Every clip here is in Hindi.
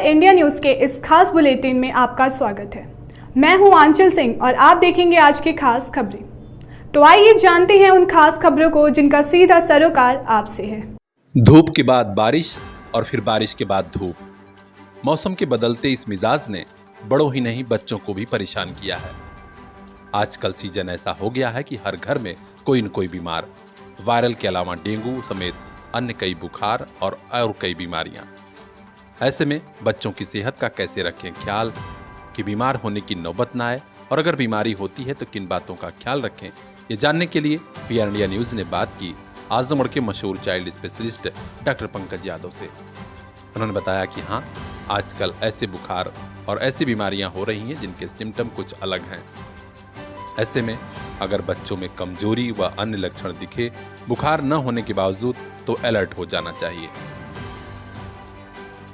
इंडिया न्यूज़ के इस खास बुलेटिन में आपका स्वागत है। मैं हूं आंचल सिंह और आप देखेंगे आज की खास खबरें। तो आइए जानते हैं उन खास खबरों को जिनका सीधा सरोकार आपसे है। धूप के बाद बारिश और फिर बारिश के बाद धूप। मौसम के बदलते इस मिजाज ने बड़ों ही नहीं बच्चों को भी परेशान किया है। आजकल सीजन ऐसा हो गया है कि हर घर में कोई न कोई बीमार, वायरल के अलावा डेंगू समेत अन्य कई बुखार और कई बीमारियां। ऐसे में बच्चों की सेहत का कैसे रखें ख्याल कि बीमार होने की नौबत ना आए, और अगर बीमारी होती है तो किन बातों का ख्याल रखें, ये जानने के लिए पीआर इंडिया न्यूज़ ने बात की आजमगढ़ के मशहूर child specialist doctor Pankaj Yadav से। उन्होंने बताया कि हाँ, आजकल ऐसे बुखार और ऐसी बीमारियां हो रही हैं जिनके सिम्टम कुछ अलग हैं। ऐसे में अगर बच्चों में कमजोरी व अन्य लक्षण दिखे बुखार न होने के बावजूद तो अलर्ट हो जाना चाहिए।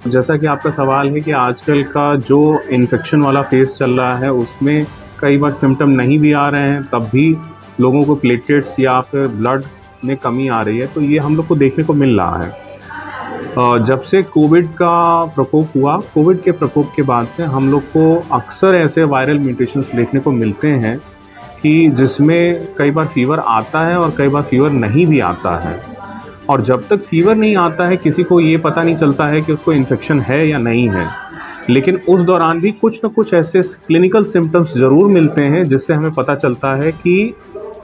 जैसा कि आपका सवाल है कि आजकल का जो इन्फेक्शन वाला फेज चल रहा है उसमें कई बार सिम्टम नहीं भी आ रहे हैं, तब भी लोगों को प्लेटलेट्स या फिर ब्लड में कमी आ रही है, तो ये हम लोग को देखने को मिल रहा है। जब से कोविड का प्रकोप हुआ, कोविड के प्रकोप के बाद से हम लोग को अक्सर ऐसे वायरल म्यूटेशंस देखने को मिलते हैं कि जिसमें कई बार फीवर आता है और कई बार फीवर नहीं भी आता है। और जब तक फीवर नहीं आता है किसी को ये पता नहीं चलता है कि उसको इन्फेक्शन है या नहीं है, लेकिन उस दौरान भी कुछ ना कुछ ऐसे क्लिनिकल सिम्टम्स ज़रूर मिलते हैं जिससे हमें पता चलता है कि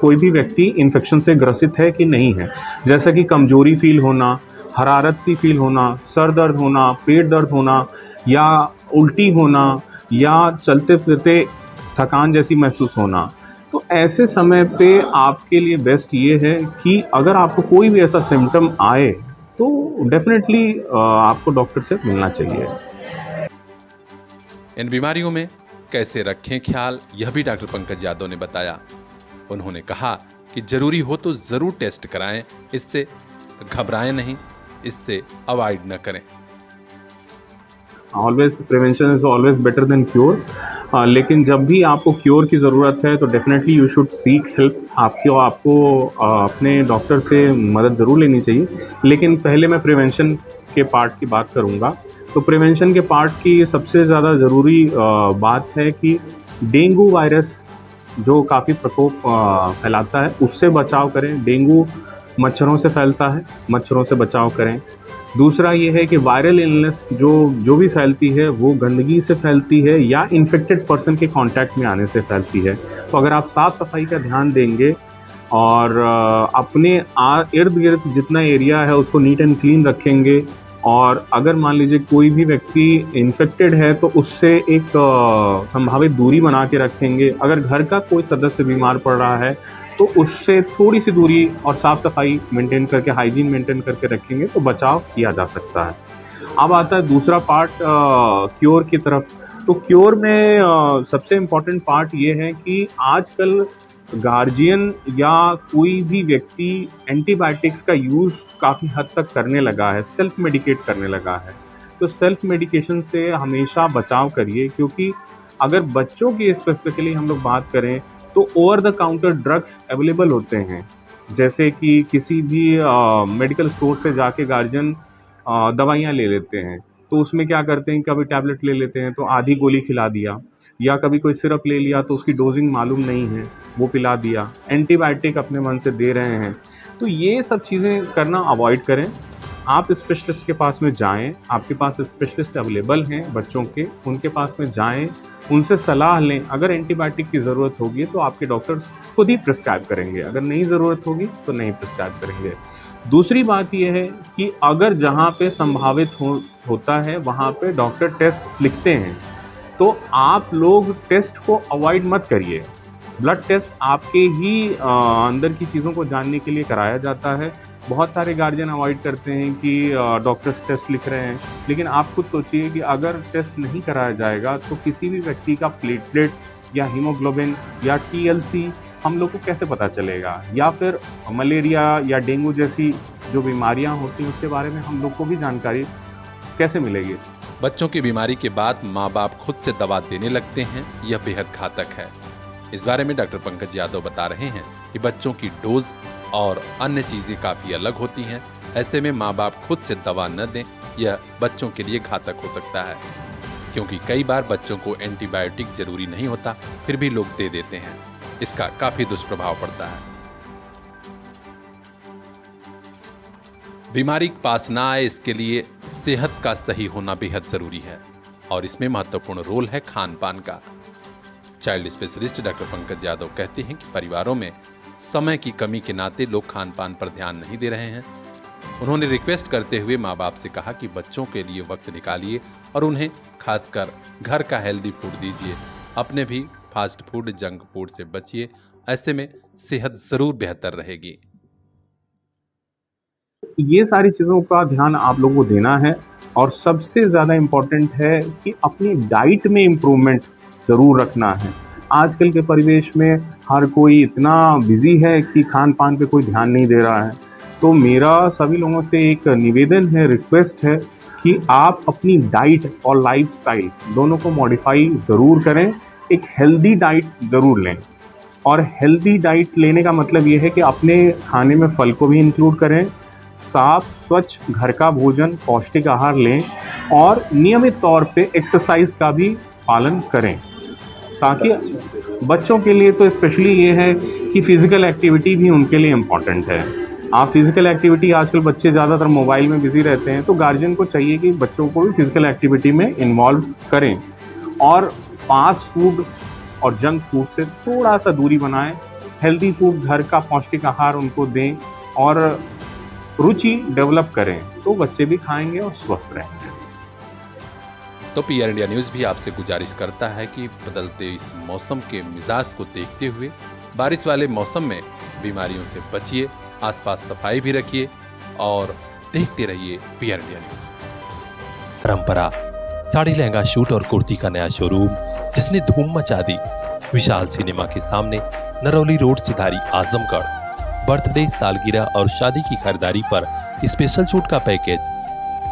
कोई भी व्यक्ति इन्फेक्शन से ग्रसित है कि नहीं है। जैसा कि कमजोरी फील होना, हरारत सी फील होना, सर दर्द होना, पेट दर्द होना या उल्टी होना या चलते फिरते थकान जैसी महसूस होना। तो ऐसे समय पे आपके लिए बेस्ट ये है कि अगर आपको कोई भी ऐसा सिम्टम आए तो डेफिनेटली आपको डॉक्टर से मिलना चाहिए। इन बीमारियों में कैसे रखें ख्याल, यह भी डॉक्टर पंकज यादव ने बताया। उन्होंने कहा कि जरूरी हो तो जरूर टेस्ट कराएं, इससे घबराएं नहीं, इससे अवॉइड न करें। Always prevention is always better than cure. लेकिन जब भी आपको क्योर की ज़रूरत है तो definitely you should seek help. आपको अपने डॉक्टर से मदद ज़रूर लेनी चाहिए। लेकिन पहले मैं प्रिवेंशन के पार्ट की बात करूँगा। तो प्रिवेंशन के पार्ट की सबसे ज़्यादा ज़रूरी बात है कि डेंगू वायरस जो काफ़ी प्रकोप फैलाता है उससे बचाव करें। डेंगू मच्छरों से फैलता है, मच्छरों से बचाव करें। दूसरा ये है कि वायरल इलनेस जो भी फैलती है वो गंदगी से फैलती है या इन्फेक्टेड पर्सन के कांटेक्ट में आने से फैलती है। तो अगर आप साफ़ सफाई का ध्यान देंगे और अपने इर्द गिर्द जितना एरिया है उसको नीट एंड क्लीन रखेंगे, और अगर मान लीजिए कोई भी व्यक्ति इन्फेक्टेड है तो उससे एक संभावित दूरी बना के रखेंगे। अगर घर का कोई सदस्य बीमार पड़ रहा है तो उससे थोड़ी सी दूरी और साफ़ सफाई मेंटेन करके, हाइजीन मेंटेन करके रखेंगे तो बचाव किया जा सकता है। अब आता है दूसरा पार्ट क्योर की तरफ। तो क्योर में सबसे इम्पॉर्टेंट पार्ट ये है कि आजकल गार्जियन या कोई भी व्यक्ति एंटीबायोटिक्स का यूज़ काफ़ी हद तक करने लगा है, सेल्फ मेडिकेट करने लगा है। तो सेल्फ मेडिकेशन से हमेशा बचाव करिए, क्योंकि अगर बच्चों की स्पेसिफिकली हम लोग बात करें तो over the counter drugs available होते हैं। जैसे कि किसी भी मेडिकल स्टोर से जाके गार्जियन दवाइयाँ ले लेते हैं, तो उसमें क्या करते हैं, कभी टैबलेट ले लेते हैं तो आधी गोली खिला दिया, या कभी कोई सिरप ले लिया तो उसकी डोजिंग मालूम नहीं है, वो पिला दिया। एंटीबायोटिक अपने मन से दे रहे हैं। तो ये सब चीज़ें करना अवॉइड करें। आप स्पेशलिस्ट के पास में जाएं, आपके पास स्पेशलिस्ट अवेलेबल हैं बच्चों के, उनके पास में जाएं, उनसे सलाह लें। अगर एंटीबायोटिक की ज़रूरत होगी तो आपके डॉक्टर खुद ही प्रिस्क्राइब करेंगे, अगर नहीं ज़रूरत होगी तो नहीं प्रिस्क्राइब करेंगे। दूसरी बात यह है कि अगर जहाँ पे संभावित होता है वहाँ पे डॉक्टर टेस्ट लिखते हैं तो आप लोग टेस्ट को अवॉइड मत करिए। ब्लड टेस्ट आपके ही अंदर की चीज़ों को जानने के लिए कराया जाता है। बहुत सारे गार्जियन अवॉइड करते हैं कि डॉक्टर्स टेस्ट लिख रहे हैं, लेकिन आप खुद सोचिए कि अगर टेस्ट नहीं कराया जाएगा तो किसी भी व्यक्ति का प्लेटलेट या हीमोग्लोबिन या TLC हम लोग को कैसे पता चलेगा, या फिर मलेरिया या डेंगू जैसी जो बीमारियां होती हैं उसके बारे में हम लोग को भी जानकारी कैसे मिलेगी। बच्चों की बीमारी के बाद माँ बाप खुद से दवा देने लगते हैं, यह बेहद घातक है। इस बारे में डॉक्टर पंकज यादव बता रहे हैं कि बच्चों की डोज और अन्य चीजें काफी अलग होती हैं, ऐसे में माँ बाप खुद से दवा न दें, यह बच्चों के लिए घातक हो सकता है, क्योंकि कई बार बच्चों को एंटीबायोटिक जरूरी नहीं होता, फिर भी लोग दे देते हैं। इसका काफी दुष्प्रभाव पड़ता है। बीमारी पास ना आए, इसके लिए सेहत का सही होना बेहद जरूरी है और इसमें महत्वपूर्ण रोल है खान पान का। Child specialist doctor Pankaj Yadav कहते हैं कि परिवारों में समय की कमी के नाते लोग खान पान पर ध्यान नहीं दे रहे हैं। उन्होंने रिक्वेस्ट करते हुए माँ बाप से कहा कि बच्चों के लिए वक्त निकालिए और उन्हें खासकर घर का हेल्दी फूड दीजिए। अपने भी फास्ट फूड, जंक फूड से बचिए, ऐसे में सेहत जरूर बेहतर रहेगी। ये सारी चीज़ों का ध्यान आप लोगों को देना है और सबसे ज़्यादा इम्पोर्टेंट है कि अपनी डाइट में इम्प्रूवमेंट ज़रूर रखना है। आजकल के परिवेश में हर कोई इतना बिजी है कि खान पान पे कोई ध्यान नहीं दे रहा है। तो मेरा सभी लोगों से एक निवेदन है, रिक्वेस्ट है कि आप अपनी डाइट और लाइफस्टाइल दोनों को मॉडिफाई ज़रूर करें। एक हेल्दी डाइट ज़रूर लें और हेल्दी डाइट लेने का मतलब ये है कि अपने खाने में फल को भी इंक्लूड करें, साफ स्वच्छ घर का भोजन, पौष्टिक आहार लें और नियमित तौर पे एक्सरसाइज का भी पालन करें, ताकि बच्चों के लिए तो स्पेशली ये है कि फिज़िकल एक्टिविटी भी उनके लिए इम्पॉर्टेंट है। आप फिज़िकल एक्टिविटी, आजकल बच्चे ज़्यादातर मोबाइल में बिजी रहते हैं, तो गार्जियन को चाहिए कि बच्चों को भी फिज़िकल एक्टिविटी में इन्वॉल्व करें और फास्ट फूड और जंक फूड से थोड़ा सा दूरी बनाएं। हेल्दी फूड, घर का पौष्टिक आहार उनको दें और रुचि डेवलप करें, तो बच्चे भी खाएंगे और स्वस्थ रहेंगे। तो पीआर इंडिया न्यूज़ भी आपसे गुजारिश करता है कि बदलते इस मौसम के मिजाज को देखते हुए बारिश वाले मौसम में बीमारियों से बचिए, आसपास सफाई भी रखिए और देखते रहिए पीआर इंडिया न्यूज़। परंपरा साड़ी, लहंगा, शूट और कुर्ती का नया शोरूम जिसने धूम मचा दी। विशाल सिनेमा के सामने, नरौली रोड, सिधारी, आजमगढ़। बर्थडे, सालगिरह और शादी की खरीदारी पर स्पेशल छूट का पैकेज।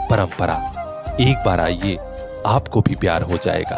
परंपरा, एक बार आइए, आपको भी प्यार हो जाएगा।